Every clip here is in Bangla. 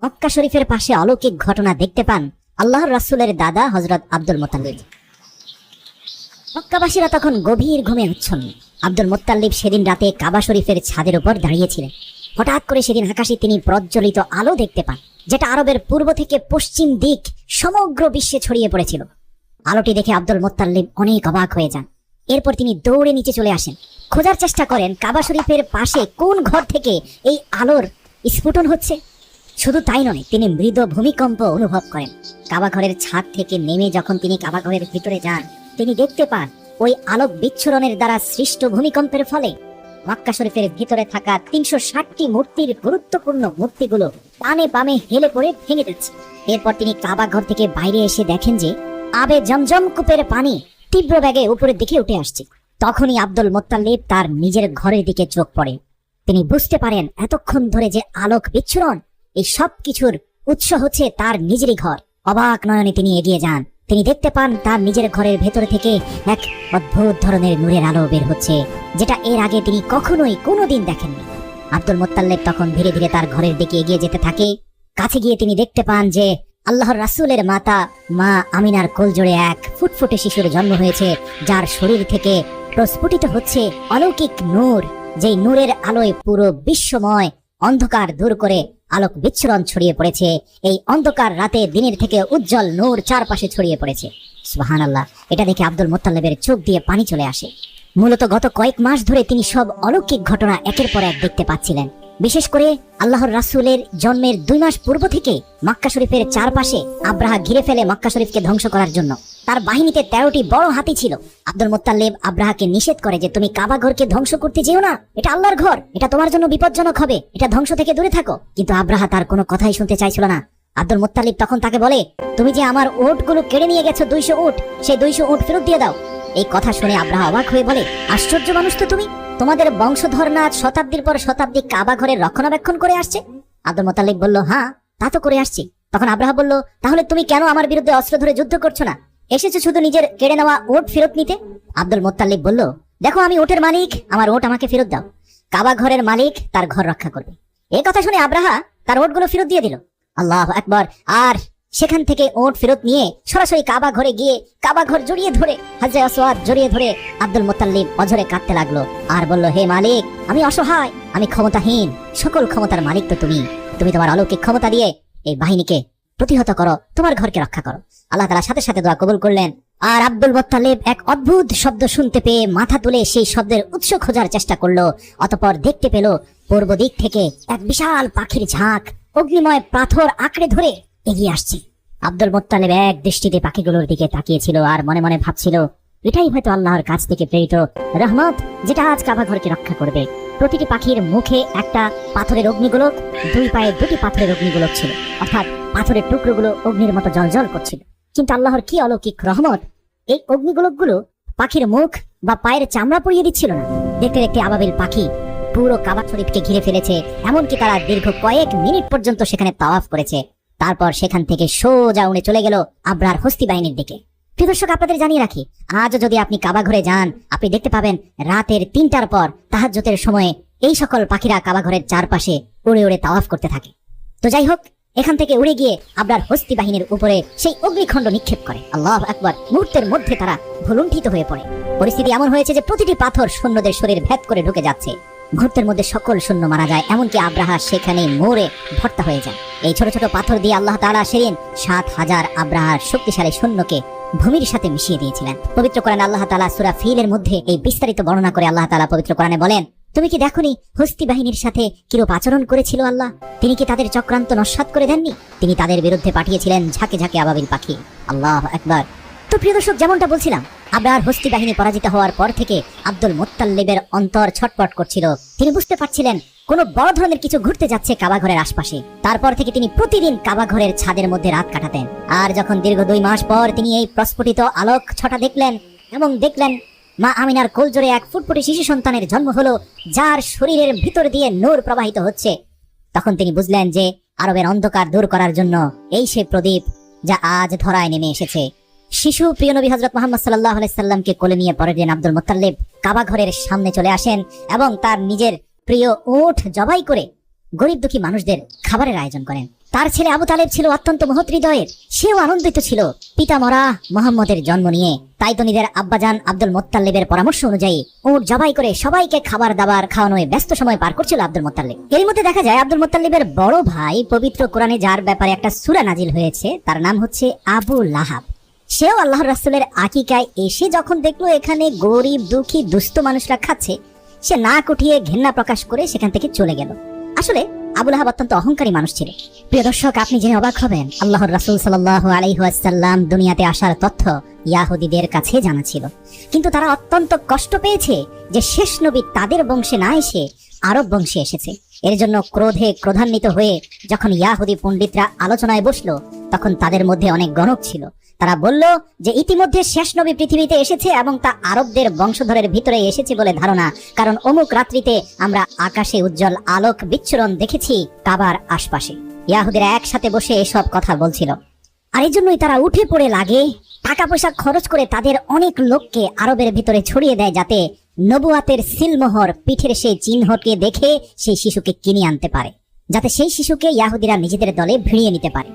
মক্কা শরীফের পাশে অলৌকিক ঘটনা দেখতে পান আল্লাহর রাসূলের দাদা হযরত আব্দুল মুত্তালিব। মক্কাবাসীরা তখন গভীর ঘুমে আচ্ছন্ন। আব্দুল মুত্তালিব সেদিন রাতে কাবা শরীফের ছাদের উপর দাঁড়িয়েছিলেন। হঠাৎ করে সেদিন আকাশে তিনি প্রজ্বলিত আলো দেখতে পান, যেটা আরবের পূর্ব থেকে পশ্চিম দিক সমগ্র বিশ্বে ছড়িয়ে পড়েছিল। আলোটি দেখে আব্দুল মুত্তালিব অনেক অবাক হয়ে যান। এরপর তিনি দৌড়ে নিচে চলে আসেন, খোঁজার চেষ্টা করেন কাবা শরীফের পাশে কোন ঘর থেকে এই আলোর স্ফুটন হচ্ছে। শুধু তাই নয়, তিনি মৃদু ভূমিকম্প অনুভব করেন। কাবা ঘরের ছাদ থেকে নেমে যখন তিনি কাবা ঘরের ভিতরে যান, তিনি দেখতে পান ওই আলোক বিচ্ছুরণের দ্বারা সৃষ্ট ভূমিকম্পের ফলে মক্কা শরীফের ভিতরে থাকা ৩৬০টি মূর্তির গুরুত্বপূর্ণ মূর্তিগুলো ডানে বামে হেলে পড়ে ভেঙে যাচ্ছে। এরপর তিনি কাবা ঘর থেকে বাইরে এসে দেখেন যে আবে জমজম কূপের পানি তীব্র বেগে উপরের দিকে উঠে আসছে। তখনই আব্দুল মুত্তালিব তার নিজের ঘরের দিকে চোখ পড়ে। তিনি বুঝতে পারেন এতক্ষণ ধরে যে আলোক বিচ্ছুরণ, এই সব কিছুর উৎস হচ্ছে তার নিজেরই ঘর। অবাক নয়নে তিনি এগিয়ে যান। তিনি দেখতে পান তার নিজের ঘরের ভেতরে থেকে এক অদ্ভুত ধরনের নূরের আলো বের হচ্ছে, যেটা এর আগে তিনি কখনোই কোনোদিন দেখেননি। আব্দুল মুত্তালিব তখন ধীরে ধীরে তার ঘরের দিকে এগিয়ে যেতে থাকে। কাছে গিয়ে তিনি দেখতে পান যে আল্লাহর রাসূলের মাতা মা আমিনার কোলজোড়ে এক ফুটফুটে শিশুর জন্ম হয়েছে, যার শরীর থেকে প্রস্ফুটিত হচ্ছে অলৌকিক নূর, যেই নূরের আলোয় পুরো বিশ্বময় অন্ধকার দূর করে আলোক বিচ্ছুরণ ছড়িয়ে পড়েছে। এই অন্ধকার রাতে দিনের থেকে উজ্জ্বল নূর চারপাশে ছড়িয়ে পড়েছে। সুবহানাল্লাহ! এটা দেখে আব্দুল মুত্তালিবের চোখ দিয়ে পানি চলে আসে। মূলত গত কয়েক মাস ধরে তিনি সব অলৌকিক ঘটনা একের পর এক দেখতে পাচ্ছিলেন। বিশেষ করে আল্লাহর রাসূলের জন্মের 2 মাস পূর্ব থেকে মক্কা শরীফের চারপাশে আব্রাহা ঘিরে ফেলে মক্কা শরীফকে ধ্বংস করার জন্য। তার বাহিনীতে 13টি বড় হাতি ছিল। আব্দুল মুত্তালিব আব্রাহাকে নিষেধ করে যে তুমি কাবা ঘরকে ধ্বংস করতে যেও না, এটা আল্লাহর ঘর, এটা তোমার জন্য বিপজ্জনক হবে, এটা ধ্বংস থেকে দূরে থাকো। কিন্তু আব্রাহা তার কোনো কথাই শুনতে চাইছিল না। আব্দুল মুত্তালিব তখন তাকে বলে, তুমি যে আমার উটগুলো কেড়ে নিয়ে গেছো 200 উট, সেই 200 উট ফেরত দিয়ে দাও। এই কথা শুনে আব্রাহা অবাক হয়ে বলে, আশ্চর্য মানুষ তো তুমি, তোমাদের বংশধর না শতাব্দীর পর শতাব্দী কাবা ঘরের রক্ষণাবেক্ষণ করে আসছে। আব্দুল মুত্তালিব বলল, হ্যাঁ তা তো করে আসছি। তখন আব্রাহা বলল, তাহলে তুমি কেন আমার বিরুদ্ধে অস্ত্র ধরে যুদ্ধ করছো না, এসেছো শুধু নিজের কেড়ে নেওয়া উট ফেরত নিতে? আব্দুল মুত্তালিব বলল, দেখো আমি উটের মালিক, আমার উট আমাকে ফেরত দাও, কাবা ঘরের মালিক তার ঘর রক্ষা করবে। এই কথা শুনে আব্রাহা তার উটগুলো ফেরত দিয়ে দিল। আল্লাহু আকবার! আর সেখান থেকে উট ফেরত নিয়ে সরাসরি কাবা ঘরে গিয়ে কাবা ঘর জড়িয়ে ধরে, হাজরে আসওয়াদ জড়িয়ে ধরে আব্দুল মুত্তালিব অঝরে কাঁদতে লাগলো আর বলল, হে মালিক, আমি অসহায়, আমি ক্ষমতাহীন, সকল ক্ষমতার মালিক তো তুমি। তুমি তোমার অলৌকিক ক্ষমতা দিয়ে এই বাহিনীকে প্রতিহত করো, তোমার ঘরকে রক্ষা করো। আল্লাহ তাআলা সাথে সাথে দোয়া কবুল করলেন। আর আব্দুল মুত্তালিব এক অদ্ভুত শব্দ শুনতে পেয়ে মাথা তুলে সেই শব্দের উৎস খোঁজার চেষ্টা করলো। অতঃপর দেখতে পেল পূর্ব দিক থেকে এক বিশাল পাখির ঝাঁক অগ্নিময় পাথর আঁকড়ে ধরে এগিয়ে আসছে। আব্দুল মুত্তালিব এক দৃষ্টিতে পাখিগুলোর দিকে তাকিয়েছিল আর মনে মনে ভাবছিল, এটাই হয়তো আল্লাহর কাছ থেকে প্রেরিত রহমত, যেটা আজ কাবা ঘরকে রক্ষা করবে। প্রতিটি পাখির মুখে একটা পাথরের অগ্নিগোলক, 2 পায়ে 2টি পাথরের অগ্নিগোলক ছিল, অর্থাৎ পাথরের টুকরোগুলো অগ্নির মতো জ্বলজ্বল করছিল। কিন্তু আল্লাহর কি অলৌকিক রহমত, এই অগ্নিগোলকগুলো পাখির মুখ বা পায়ের চামড়া পুড়িয়ে দিচ্ছিল না। দেখতে দেখতে আবাবিল পাখি পুরো কাবা শরীফকে ঘিরে ফেলেছে, এমনকি তারা দীর্ঘ কয়েক মিনিট পর্যন্ত সেখানে তাওয়াফ করেছে। তারপর সেখান থেকে সোজা উড়ে চলে গেল আব্রাহার হস্তি বাহিনীর দিকে। প্রিয় দর্শক, আপনাদের জানিয়ে রাখি, আজও যদি আপনি কাবা ঘরে যান, আপনি দেখতে পাবেন রাতের 3টার পর তাহাজ্জুদের সময়ে এই সকল পাখিরা কাবা ঘরের চারপাশে উড়ে উড়ে তাওয়াফ করতে থাকে। তো যাই হোক, এখান থেকে উড়ে গিয়ে আব্রাহার হস্তি বাহিনীর উপরে সেই অগ্নিখণ্ড নিক্ষেপ করে। আল্লাহু আকবার! মুহূর্তের মধ্যে তারা ভুলুণ্ঠিত হয়ে পড়ে। পরিস্থিতি এমন হয়েছে যে প্রতিটি পাথর সৈন্যদের শরীর ভেদ করে ঢুকে যাচ্ছে। মুহূর্তের মধ্যে সকল সৈন্য মারা যায়, এমনকি আব্রাহা সেখানে মরে ভর্তা হয়ে যায়। এই ছোট ছোট পাথর দিয়ে আল্লাহ তাআলা সেদিন 7000 আব্রাহার শক্তিশালী সৈন্যকে ভূমির সাথে মিশিয়ে দিয়েছিলেন। পবিত্র কোরআনে আল্লাহ তাআলা সূরা ফিলের মধ্যে এই বিস্তারিত বর্ণনা করে আল্লাহ তাআলা পবিত্র কোরআনে বলেন, তুমি কি দেখোনি হস্তি বাহিনীর সাথে কিরূপ আচরণ করেছিল আল্লাহ? তিনি কি তাদের চক্রান্ত নস্যাৎ করে দেননি? তিনি তাদের বিরুদ্ধে পাঠিয়েছিলেন ঝাঁকে ঝাঁকে আবাবিল পাখি। আল্লাহু আকবার! তো প্রিয় দর্শক, যেমনটা বলছিলাম, আব্রাহার হস্তি বাহিনী পরাজিত হওয়ার পর থেকে আব্দুল মুত্তালিবের অন্তর ছটপট করছিল। তিনি বুঝতে পারছিলেন কোনো বড় ধরনের কিছু ঘটতে যাচ্ছে কাবা ঘরের আশপাশে। তারপর থেকে তিনি প্রতিদিন কাবা ঘরের ছাদের মধ্যে রাত কাটাতেন। আর যখন দীর্ঘ 2 মাস পর তিনি এই প্রস্ফুটিত আলোক ছটা দেখলেন এবং দেখলেন মা আমিনার কোলজোড়ে এক ফুটফুটে শিশু সন্তানের জন্ম হলো, যার শরীরের ভিতর দিয়ে নূর প্রবাহিত হচ্ছে, তখন তিনি বুঝলেন যে আরবের অন্ধকার দূর করার জন্য এই সে প্রদীপ যা আজ ধরায় নেমে এসেছে। শিশু প্রিয় নবী হযরত মুহাম্মদ সাল্লাল্লাহু আলাইহি সাল্লামকে কোলে নিয়ে পরের দিন আব্দুল মুত্তালিব কাবা ঘরের সামনে চলে আসেন এবং তার নিজের প্রিয় উট জবাই করে গরিব দুঃখী মানুষদের খাবারের আয়োজন করেন। তার ছেলে আবু তালেব ছিল অত্যন্ত মহৎ হৃদয়ের, সেও আনন্দিত ছিল পিতা মরা মোহাম্মদের জন্ম নিয়ে। তাই তো নিজের আব্বাজান আব্দুল মোত্তালিবের পরামর্শ অনুযায়ী উট জবাই করে সবাইকে খাবার দাবার খাওয়ানোয় ব্যস্ত সময় পার করছিল আব্দুল মোত্তালিব। এর মধ্যে দেখা যায় আব্দুল মোত্তালিবের বড় ভাই পবিত্র কোরআনে যার ব্যাপারে একটা সূরা নাজিল হয়েছে, তার নাম হচ্ছে আবু লাহাব। সেও আল্লাহর রাসূলের আকিকায় এসে যখন দেখলো এখানে গরিব দুঃখী দুস্থ মানুষরা খাচ্ছে, সে না কুঠিয়ে ঘৃণা প্রকাশ করে সেখান থেকে চলে গেল। আসলে আবু লাহাব অত্যন্ত অহংকারী মানুষ ছিল। প্রিয় দর্শক, আপনি জেনে অবাক হবেন, আল্লাহর রাসূল সাল্লাল্লাহু আলাইহি ওয়াসাল্লাম দুনিয়াতে আসার তথ্য ইয়াহুদীদের কাছে জানা ছিল, কিন্তু তারা অত্যন্ত কষ্ট পেয়েছে যে শেষ নবী তাদের বংশে না এসে আরব বংশে এসেছে। এর জন্য ক্রোধে ক্রোধান্বিত হয়ে যখন ইয়াহুদী পণ্ডিতরা আলোচনায় বসলো, তখন তাদের মধ্যে অনেক গণক ছিল। তারা বলল যে ইতিমধ্যে শেষ নবী পৃথিবীতে এসেছে এবং তা আরবদের বংশধরের ভিতরে এসেছে বলে ধারণা, কারণ অমুক রাত্রিতে আমরা আকাশে উজ্জ্বল আলোক বিচ্ছুরণ দেখেছি কাবার আশপাশে। ইয়াহুদীরা একসাথে বসে এসব কথা বলছিল, আর এই জন্যই তারা উঠে পড়ে লাগে টাকা পয়সা খরচ করে তাদের অনেক লোককে আরবের ভিতরে ছড়িয়ে দেয়, যাতে নবুয়াতের সিলমোহর পিঠের সেই চিহ্নকে দেখে সেই শিশুকে কিনে আনতে পারে, যাতে সেই শিশুকে ইয়াহুদীরা নিজেদের দলে ভিড়িয়ে নিতে পারে।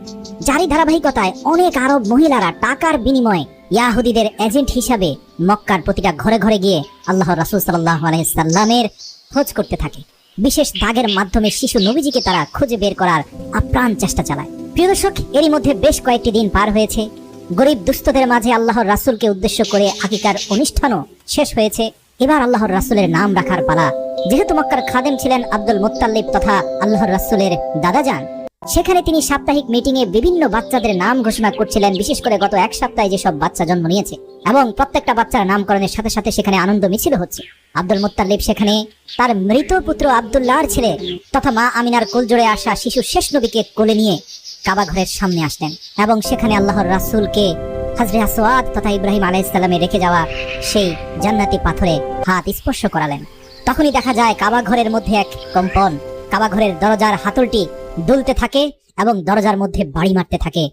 যারই ধারাবাহিকতায় অনেক আরব মহিলারা টাকার বিনিময়ে ইয়াহুদীদের এজেন্ট হিসাবে মক্কার প্রতিটা ঘরে ঘরে গিয়ে আল্লাহর রাসূল সাল্লাল্লাহু আলাইহি সাল্লামের খোঁজ করতে থাকে। বিশেষ দাগের মাধ্যমে শিশু নবীজিকে তারা খুঁজে বের করার আপ্রাণ চেষ্টা চালায়। প্রিয় দর্শক, এরই মধ্যে বেশ কয়েকটি দিন পার হয়েছে। গরিব দুস্থদের মাঝে আল্লাহর রাসূলকে উদ্দেশ্য করে আকিকার অনুষ্ঠানও শেষ হয়েছে। এবার আল্লাহর রাসূলের নাম রাখার পালা। যেহেতু মক্কার খাদেম ছিলেন আব্দুল মুত্তালিব তথা আল্লাহর রাসূলের দাদাজান, সেখানে তিনি সাপ্তাহিক মিটিং এ বিভিন্ন বাচ্চাদের নাম ঘোষণা করছিলেন, বিশেষ করে গত এক সপ্তাহে যেসব বাচ্চা জন্ম নিয়েছে, এবং প্রত্যেকটা বাচ্চার নামকরণের সাথে সাথে সেখানে আনন্দ মিছিল হচ্ছে। আব্দুল মুত্তালিব সেখানে তার মৃত পুত্র আব্দুল্লাহর ছেলে তথা মা আমিনার কোলজোড়ে আসা শিশু শেষ নবীকে কোলে নিয়ে কাবা ঘরের সামনে আসলেন এবং সেখানে আল্লাহর রাসূলকে হযরত আসওয়াদ তথা ইব্রাহিম আলাইহিস সালামের রেখে যাওয়া সেই জান্নাতি পাথরে হাত স্পর্শ করালেন। তখনই দেখা যায় কাবা ঘরের মধ্যে এক কম্পন, কাবা ঘরের দরজার হাতলটি দুলতে থাকে এবং দরজার মধ্যে বাড়ি মারতে থাকে।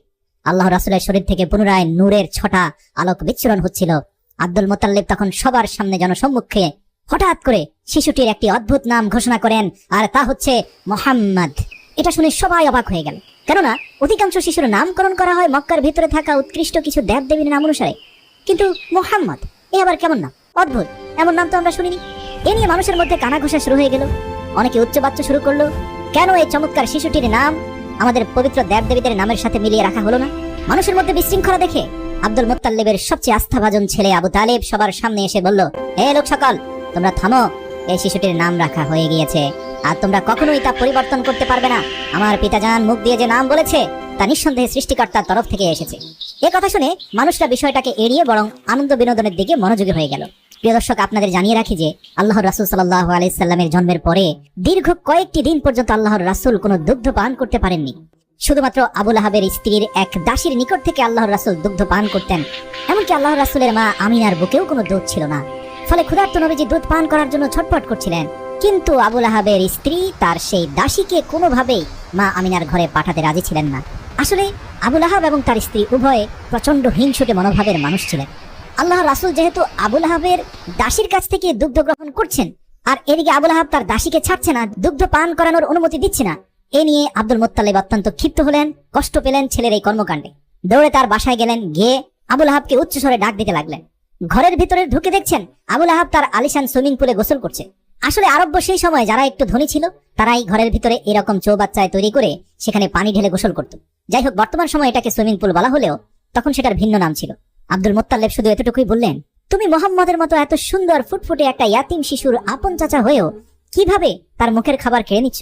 আল্লাহর রাসূলের শরীর থেকে পুনরায় নূরের ছটা আলোক বিচ্ছুরণ হচ্ছিল। আব্দুল মুত্তালিব তখন সবার সামনে জনসম্মুখে হঠাৎ করে শিশুটির একটি অদ্ভুত নাম ঘোষণা করেন, আর তা হচ্ছে মুহাম্মদ। এটা শুনে সবাই অবাক হয়ে গেল, কেননা অধিকাংশ শিশুর নামকরণ করা হয় মক্কার ভিতরে থাকা উৎকৃষ্ট কিছু দেবদেবীর নাম অনুসারে, কিন্তু মুহাম্মদ এ আবার কেমন নাম, অদ্ভুত, এমন নাম তো আমরা শুনিনি। এ নিয়ে মানুষের মধ্যে কানাঘুষা শুরু হয়ে গেল। অনেকে উচ্চবাচ্য শুরু করলো, কেন এই চমৎকার শিশুটির নাম আমাদের পবিত্র দেবদেবীদের নামের সাথে মিলিয়ে রাখা হলো না। মানুষের মধ্যে বিশৃঙ্খলা দেখে আব্দুল মুত্তালিবের সবচেয়ে আস্থাভাজন ছেলে আবু তালেব সবার সামনে এসে বলল, হে লোক সকল, তোমরা থামো, এই শিশুটির নাম রাখা হয়ে গিয়েছে আর তোমরা কখনোই তা পরিবর্তন করতে পারবে না। আমার পিতাজান মুখ দিয়ে যে নাম বলেছে তা নিঃসন্দেহে সৃষ্টিকর্তার তরফ থেকে এসেছে। এ কথা শুনে মানুষরা বিষয়টাকে এড়িয়ে বরং আনন্দ বিনোদনের দিকে মনোযোগী হয়ে গেল। প্রিয় দর্শক, আপনাদের জানিয়ে রাখি যে আল্লাহর রাসূল সাল্লাল্লাহু আলাইহি সাল্লামের জন্মের পরে দীর্ঘ কয়েকটি দিন পর্যন্ত আল্লাহর রাসূল কোনো দুগ্ধ পান করতে পারেননি। শুধুমাত্র আবু লাহাবের স্ত্রীর এক দাসীর নিকট থেকে আল্লাহর রাসূল দুগ্ধ পান করতেন। এমনকি আল্লাহর রাসূলের মা আমিনার বুকেও কোনো দুধ ছিল না। ফলে ক্ষুধার্ত নবীজি দুধ পান করার জন্য ছটফট করছিলেন, কিন্তু আবু লাহাবের স্ত্রী তার সেই দাসীকে কোনোভাবেই মা আমিনার ঘরে পাঠাতে রাজি ছিলেন না। আসলে আবু লাহাব এবং তার স্ত্রী উভয়ে প্রচন্ড হিংসুটে মনোভাবের মানুষ ছিলেন। আল্লাহর রাসূল যেহেতু আবু লাহাবের দাসীর কাছ থেকে দুগ্ধ গ্রহণ করছেন, আর এদিকে আবু লাহাব তার দাসীকে ছাড়ছে না, দুগ্ধ পান করানোর অনুমতি দিচ্ছে না, এ নিয়ে আব্দুল মুত্তালিব অত্যন্ত ক্ষিপ্ত হলেন, কষ্ট পেলেন ছেলের এই কর্মকাণ্ডে। দৌড়ে তার বাসায় গেলেন, গিয়ে আবু লাহাবকে উচ্চস্বরে ডাক দিতে লাগলেন। ঘরের ভিতরে ঢুকে দেখছেন আবু লাহাব তার আলিশান সুইমিং পুলে গোসল করছে। আসলে আরব্য সেই সময় যারা একটু ধনী ছিল তারাই ঘরের ভিতরে এরকম চৌবাচ্চায় তৈরি করে সেখানে পানি ঢেলে গোসল করত। যাই হোক, বর্তমান সময় এটাকে সুইমিং পুল বলা হলেও তখন সেটার ভিন্ন নাম ছিল। আব্দুল মুত্তালিব শুধু এতটুকুই বললেন, তুমি মুহাম্মদের মতো এত সুন্দর ফুটফুটে একটা ইয়াতিম শিশুর আপন চাচা হয়েও কিভাবে তার মুখের খাবার খেয়ে নিচ্ছ?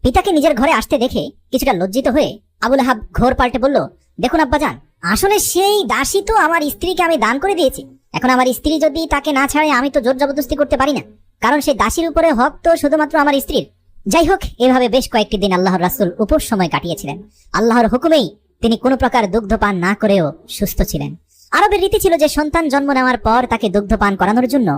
পিতাকে নিজের ঘরে আসতে দেখে কিছুটা লজ্জিত হয়ে আবু লাহাব ঘোর পাল্টে বলল, দেখুন আব্বাজান, আসলে সেই দাসী তো আমার স্ত্রীকে আমি দান করে দিয়েছি। এখন আমার স্ত্রী যদি তাকে না ছাড়ে আমি তো জোর জবরদস্তি করতে পারি না, কারণ সেই দাসীর উপরে হক তো শুধুমাত্র আমার স্ত্রীর। যাই হোক, এভাবে বেশ কয়েকটি দিন আল্লাহর রাসূল উপোস সময় কাটিয়েছিলেন। আল্লাহর হুকুমেই তিনি কোনো প্রকার দুগ্ধ পান না করেও সুস্থ ছিলেন। আরবের রীতি ছিল যে সন্তান জন্ম নেওয়ার পর তাকে দুগ্ধ পান করানোর জন্য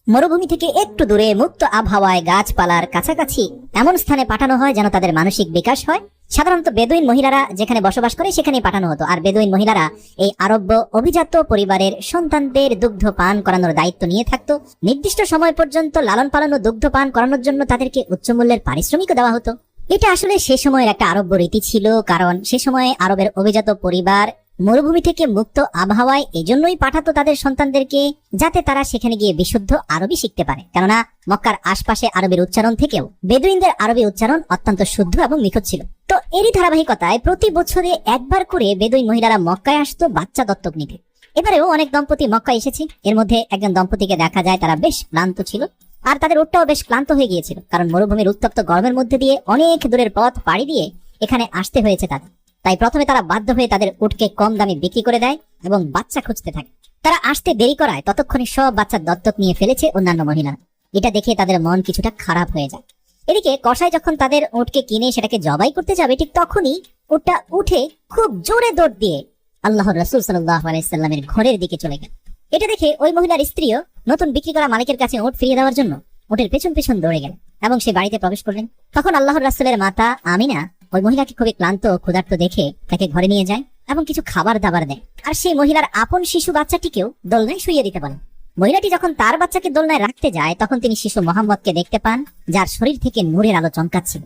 মরুভূমি থেকে একটু দূরে মুক্ত আবহাওয়ায় গাছপালার কাছাকাছি এমন স্থানে পাঠানো হয় যেন তাদের মানসিক বিকাশ হয়। সাধারণত বেদুইন মহিলারা যেখানে বসবাস করে সেখানেই পাঠানো হতো, আর বেদুইন মহিলারা এই আরব্য অভিজাত পরিবারের সন্তানদের দুগ্ধ পান করানোর দায়িত্ব নিয়ে থাকতো। নির্দিষ্ট সময় পর্যন্ত লালন পালন ও দুগ্ধ পান করানোর জন্য তাদেরকে উচ্চ মূল্যের পারিশ্রমিকও দেওয়া হতো। এটা আসলে সে সময়ের একটা আরব্য রীতি ছিল, কারণ সে সময়ে আরবের অভিজাত পরিবার মরুভূমি থেকে মুক্ত আবহাওয়ায় এজন্যই পাঠাতো তাদের সন্তানদেরকে, যাতে তারা সেখানে গিয়ে বিশুদ্ধ আরবি শিখতে পারে। কেননা মক্কার আশপাশে আরবের উচ্চারণ থেকেও বেদুইনদের আরবি উচ্চারণ অত্যন্ত শুদ্ধ এবং নিখুঁত ছিল। তো এরই ধারাবাহিকতায় প্রতি বছরে একবার করে বেদুইন মহিলারা মক্কায় আসতো বাচ্চা দত্তক নিতে। এবারেও অনেক দম্পতি মক্কায় এসেছে। এর মধ্যে একজন দম্পতিকে দেখা যায় তারা বেশ ক্লান্ত ছিল, আর তাদের উটটাও বেশ ক্লান্ত হয়ে গিয়েছিল, কারণ মরুভূমির উত্তপ্ত গরমের মধ্যে দিয়ে অনেক দূরের পথ পাড়ি দিয়ে এখানে আসতে হয়েছে তাদের। তাই প্রথমে তারা বাধ্য হয়ে তাদের উটকে কম দামে বিক্রি করে দেয় এবং বাচ্চা খুঁজতে থাকে। তারা আসতে দেরি করায় ততক্ষণে সব বাচ্চা দত্তক নিয়ে ফেলেছে অন্যান্য মহিলা। এটা দেখে তাদের মন কিছুটা খারাপ হয়ে যায়। এদিকে কসাই যখন তাদের উটকে কিনে সেটাকে জবাই করতে যাবে, ঠিক তখনই উটটা উঠে খুব জোরে দৌড় দিয়ে আল্লাহর রাসূল সাল্লাল্লাহু আলাইহি সাল্লামের ঘরের দিকে চলে গেল। এটা দেখে ওই মহিলার স্ত্রীও নতুন বিক্রি করা মালিকের কাছে উট ফিরিয়ে দেওয়ার জন্য উটের পেছন পেছন দৌড়ে গেল এবং সে বাড়িতে প্রবেশ করলেন। তখন আল্লাহর রাসূলের মাতা আমিনা ওই মহিলাকে খুবই ক্লান্ত ও ক্ষুধার্ত দেখে তাকে ঘরে নিয়ে যায় এবং কিছু খাবার দাবার দেয়, আর সেই মহিলার আপন শিশু বাচ্চাটিকেও দোলনায় শুইয়ে দিতে বলেন। মহিলাটি যখন তার বাচ্চাকে দোলনায় রাখতে যায়, তখন তিনি শিশু মোহাম্মদকে দেখতে পান, যার শরীর থেকে নূরের আলো চমকাচ্ছিল।